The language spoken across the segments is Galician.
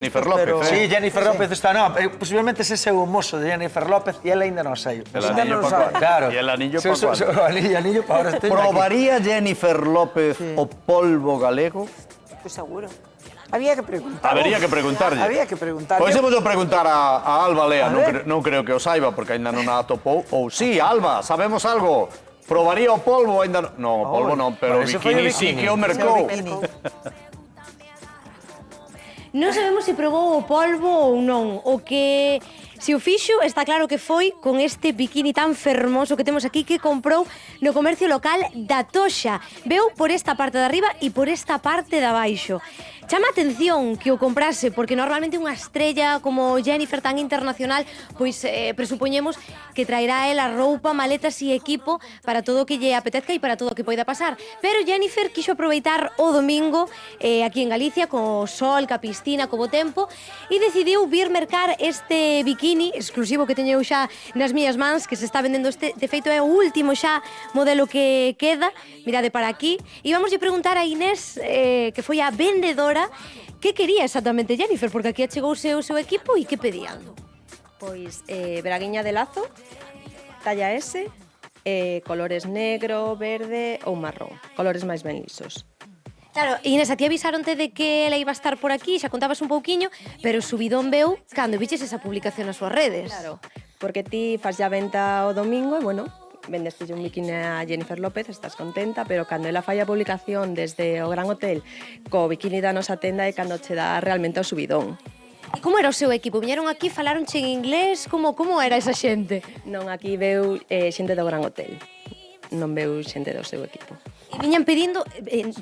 Jennifer López, Sí, Jennifer López está, no, posiblemente ese é o mozo de Jennifer López e ela ainda non sei. El anillo para cuándo. Claro. ¿Y el anillo para cuándo? O anillo para ahora estoy aquí. ¿Probaría Jennifer López o polvo galego? Pues seguro. Había que preguntar. Habría que preguntarlle. Había que preguntar. Pois imos preguntar a Alba Lea, non creo que o saiba, porque ainda non a atopou. Ou sí, Alba, sabemos algo? Probaría o polvo ainda non? Non, o polvo non, pero o bikini sí que o mercou. Non sabemos se probou o polvo ou non. O que se o fixo está claro que foi con este bikini tan fermoso que temos aquí que comprou no comercio local da Toxa. Veu por esta parte de arriba e por esta parte de abaixo. Chama a atención que o comprase porque normalmente unha estrella como Jennifer tan internacional pois presupoñemos que traerá ela roupa, maletas e equipo para todo o que lle apetezca e para todo o que poida pasar. Pero Jennifer quixo aproveitar o domingo aquí en Galicia co sol, ca piscina, co bo tempo e decidiu vir mercar este bikini exclusivo que teño eu xa nas miñas mans que se está vendendo este, de feito é o último xa modelo que queda. Mirade para aquí e vamos a preguntar a Inés que foi a vendedora que quería exactamente Jennifer, porque aquí achegouse o seu equipo e que pedían? Pois braguiña de lazo, talla S, colores negro, verde ou marrón, colores máis ben lisos. Claro, Inés, a ti avisaronte de que ela iba a estar por aquí, xa contabas un pouquiño, pero o subidón veu cando viches esa publicación nas súas redes. Claro, porque ti fas ya venta o domingo e, bueno, vendeste un bikini a Jennifer López, estás contenta, pero cando ela fai a publicación desde o Gran Hotel co bikini da nosa tenda é cando che dá realmente o subidón. E como era o seu equipo? Viñeron aquí, falaronche en inglés? Como era esa xente? Non, aquí veu xente do Gran Hotel, non veu xente do seu equipo. E viñan pedindo,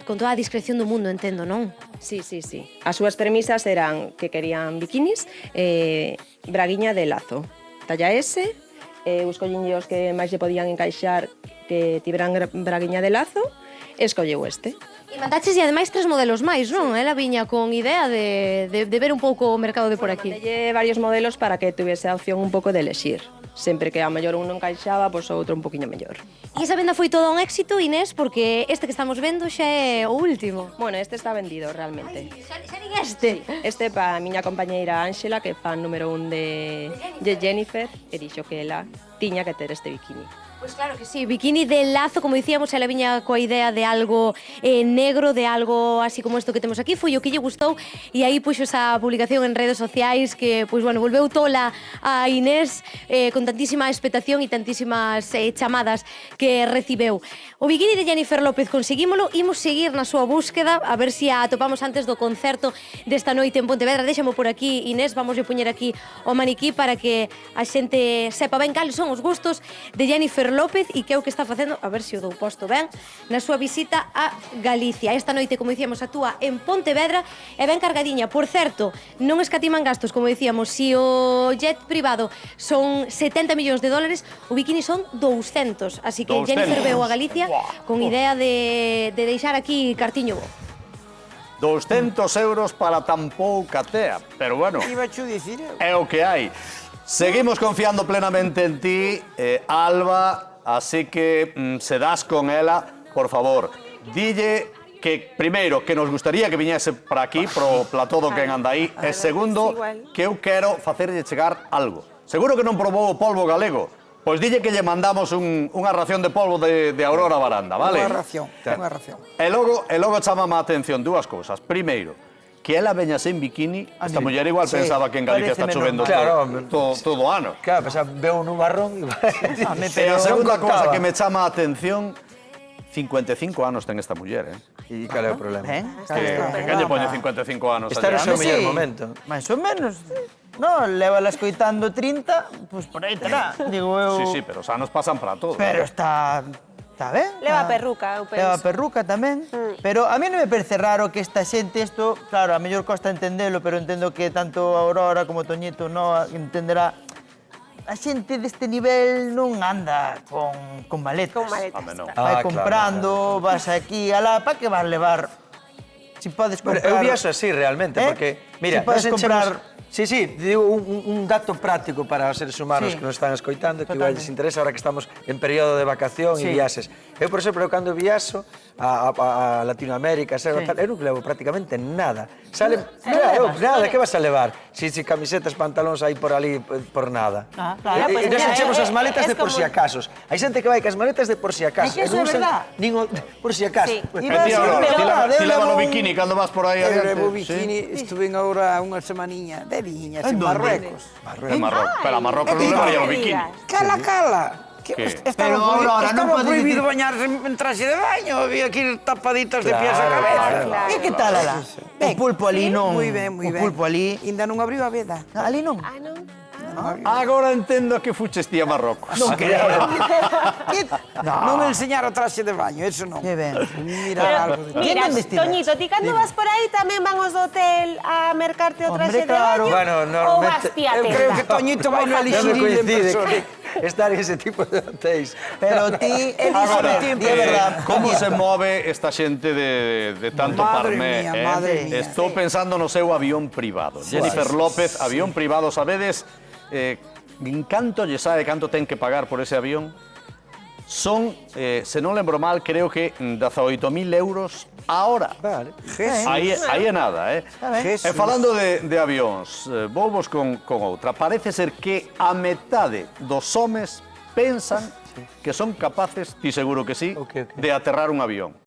con toda a discreción do mundo, entendo, non? Sí, sí, sí. As súas premisas eran que querían bikinis, braguiña de lazo, talla S, os colliños que máis lle podían encaixar que tiveran braguiña de lazo, e escolleu este. E mandaches e ademais 3 modelos máis, non? Ela viña con idea de ver un pouco o mercado de por aquí. Mandelle varios modelos para que tuviese a opción un pouco de elexir. Sempre que a mellor un non encaixaba, pois outro un poquinho mellor. E esa venda foi todo un éxito, Inés, porque este que estamos vendo xa é o último. Bueno, este está vendido realmente. Xa nin este? Este para a miña compañeira Ángela, que é fan número 1 de Jennifer, e dixo que ela tiña que ter este bikini. Pois claro que sí, bikini de lazo, como dicíamos, ela viña coa idea de algo negro, de algo así como isto que temos aquí, foi o que lle gustou e aí puxo esa publicación en redes sociais que, pois bueno, volveu tola a Inés con tantísima expectación e tantísimas chamadas que recibeu. O bikini de Jennifer López conseguímolo, imos seguir na súa búsqueda, a ver se a atopamos antes do concerto desta noite en Pontevedra. Déxamo por aquí, Inés, vamos a poñer aquí o maniquí para que a xente sepa ben cales son os gustos de Jennifer López e que é o que está facendo, a ver se o dou posto ben, na súa visita a Galicia. Esta noite, como dicíamos, actúa en Pontevedra e ben cargadiña. Por certo, non escatiman gastos, como dicíamos, se o jet privado son 70 millóns de dólares, o bikini son 200. Así que 200. Jennifer veu a Galicia con idea de deixar aquí cartiño bo. 200 euros para tan pouca tea, pero bueno, é o que hai. Seguimos confiando plenamente en ti, Alba, así que se das con ela, por favor, dille que, primeiro, que nos gustaría que viñese para aquí, pro plató do que anda aí, e segundo, que eu quero facerlle chegar algo. Seguro que non probou o polvo galego, pois dille que lle mandamos unha ración de polvo de Aurora Baranda, vale? Unha ración. E logo chamame a atención dúas cousas. Primeiro, que ela veña sen bikini, esta muller igual pensaba que en Galicia está chovendo todo o ano. Claro, pensaba, veo un barrón. E a segunda cousa que me chama a atención, 55 anos ten esta muller, E cal é o problema? Que lle poñe 55 anos Está no seu mellor momento. Mais ou menos. Non, lévala escoitando 30, pois por aí terá. Digo eu... Sí, pero os anos pasan para todos. Pero está ben. Leva a perruca, eu penso. Leva a perruca tamén. Pero a mí non me parece raro que esta xente, isto, claro, a mellor costa entendelo, pero entendo que tanto Aurora como Toñito non entenderá. A xente deste nivel non anda con maletas. Con maletas. Vai comprando, vas aquí, alá, para que vas levar? Si podes comprar... Eu viaxo así realmente, porque, mira, si podes comprar... Sí, digo un dato práctico para os seres humanos que nos están escoitando, que igual les interesa ahora que estamos en período de vacación e viaxes. Eu, por exemplo, cando viaxo a Latinoamérica, eu non levo prácticamente nada. Sale, claro, nada, que vas a levar? Si camisetas, pantalóns aí por ali, por nada. claro. E nos enchemos as maletas de por si acasos. Hai xente que vai cas maletas de por si acaso. É que eso é verdad. Por si acaso. Sí. E ti, Aurora, ti leva o bikini cando vas por aí Eu adiante? levo bikini, estuve agora unha semaniña de viñas en Marruecos. En Marrocos. Pero a Marrocos non levaría o bikini. Cala. ¿Qué? Pero, Aurora, non estaba podes prohibido dicir- bañarse en traxe de baño, había que ir tapaditas de pies a cabeza. Claro. E que tal, alá? O pulpo ali non... Moi ben, moi ben. O pulpo ali... Ainda non abriu a veda. Ali non? Ah, non? Agora entendo que fuches ti a Marrocos. Non creo. Non me enseñaron traxe de baño, eso non. Que ben. Mira algo de Mira, Tienen vestidas. Toñito, ti cando vas por aí tamén van os do hotel a mercarte o Hombre, traxe de claro. baño? Bueno, Ou vas normalmente- ti a Eu creo que tenda? Toñito vai no Non me elixir en coincide persona. que estar en ese tipo de hotéis. Pero ti... Agora, Di a verdad. como se move esta xente de tanto Madre parmé? mía, madre mía. Estou pensando no seu avión privado. Jennifer López, avión privado, sabedes en canto lle sabe canto ten que pagar por ese avión? Son, se non lembro mal, creo que 18.000 euros a hora. Vale. Aí é nada, E falando de avións, vouvos con outra. Parece ser que a metade dos homes pensan que son capaces, ti seguro que sí, Ok. de aterrar un avión.